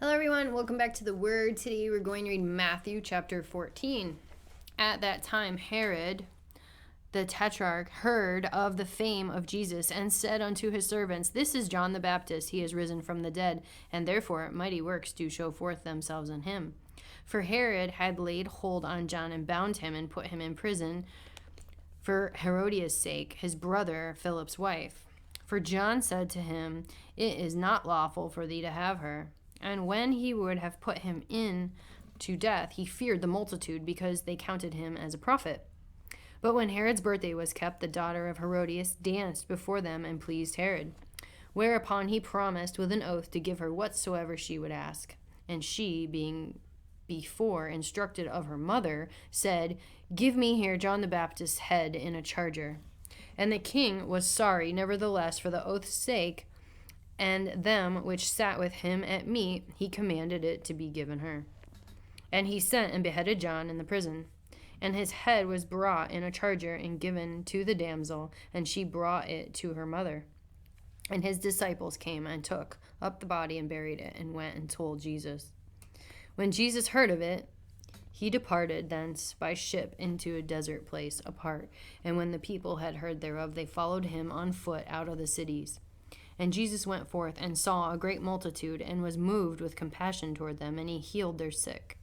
Hello, everyone. Welcome back to the Word. Today we're going to read Matthew chapter 14. At that time, Herod the Tetrarch heard of the fame of Jesus and said unto his servants, This is John the Baptist. He is risen from the dead, and therefore mighty works do show forth themselves in him. For Herod had laid hold on John and bound him and put him in prison for Herodias' sake, his brother Philip's wife. For John said to him, It is not lawful for thee to have her. And when he would have put him in to death, he feared the multitude, because they counted him as a prophet. But when Herod's birthday was kept, the daughter of Herodias danced before them and pleased Herod. Whereupon he promised with an oath to give her whatsoever she would ask. And she, being before instructed of her mother, said, Give me here John the Baptist's head in a charger. And the king was sorry, nevertheless, for the oath's sake, and them which sat with him at meat, he commanded it to be given her. And he sent and beheaded John in the prison. And his head was brought in a charger and given to the damsel, and she brought it to her mother. And his disciples came and took up the body and buried it, and went and told Jesus. When Jesus heard of it, he departed thence by ship into a desert place apart. And when the people had heard thereof, they followed him on foot out of the cities. And Jesus went forth and saw a great multitude, and was moved with compassion toward them, and he healed their sick.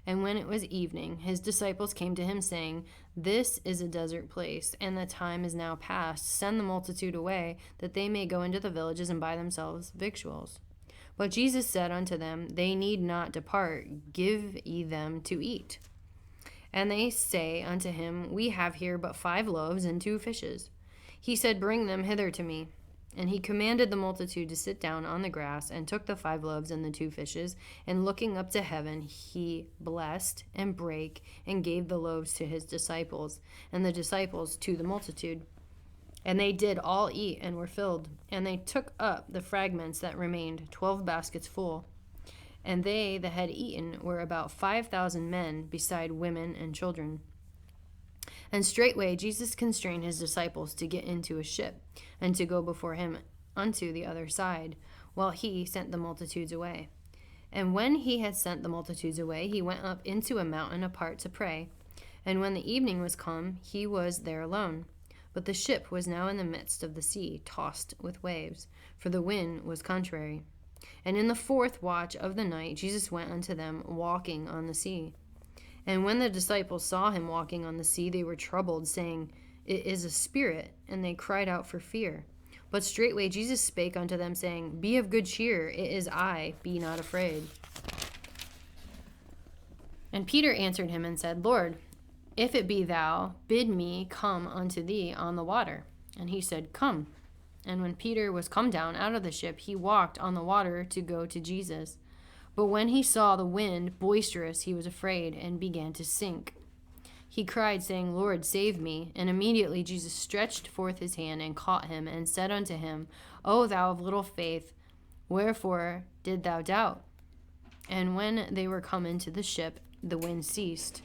And when it was evening, his disciples came to him, saying, This is a desert place, and the time is now past. Send the multitude away, that they may go into the villages and buy themselves victuals. But Jesus said unto them, They need not depart, give ye them to eat. And they say unto him, We have here but 5 loaves and 2 fishes. He said, Bring them hither to me. And he commanded the multitude to sit down on the grass, and took the 5 loaves and the 2 fishes, and looking up to heaven, he blessed and brake, and gave the loaves to his disciples, and the disciples to the multitude. And they did all eat, and were filled. And they took up the fragments that remained, 12 baskets full. And they that had eaten were about 5,000 men, beside women and children. And straightway Jesus constrained his disciples to get into a ship, and to go before him unto the other side, while he sent the multitudes away. And when he had sent the multitudes away, he went up into a mountain apart to pray. And when the evening was come, he was there alone. But the ship was now in the midst of the sea, tossed with waves, for the wind was contrary. And in the 4th watch of the night Jesus went unto them, walking on the sea. And when the disciples saw him walking on the sea, they were troubled, saying, It is a spirit, and they cried out for fear. But straightway Jesus spake unto them, saying, Be of good cheer, it is I, be not afraid. And Peter answered him and said, Lord, if it be thou, bid me come unto thee on the water. And he said, Come. And when Peter was come down out of the ship, he walked on the water to go to Jesus. But when he saw the wind boisterous, he was afraid, and began to sink. He cried, saying, Lord, save me. And immediately Jesus stretched forth his hand and caught him, and said unto him, O thou of little faith, wherefore did thou doubt? And when they were come into the ship, the wind ceased.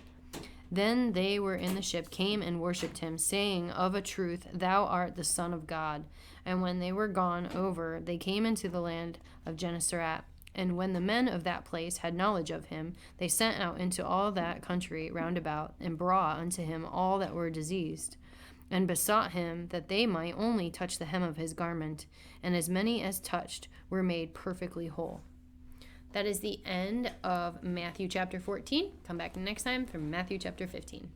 Then they were in the ship came and worshipped him, saying, Of a truth, thou art the Son of God. And when they were gone over, they came into the land of Gennesaret. And when the men of that place had knowledge of him, they sent out into all that country round about, and brought unto him all that were diseased, and besought him that they might only touch the hem of his garment. And as many as touched were made perfectly whole. That is the end of Matthew chapter 14. Come back next time for Matthew chapter 15.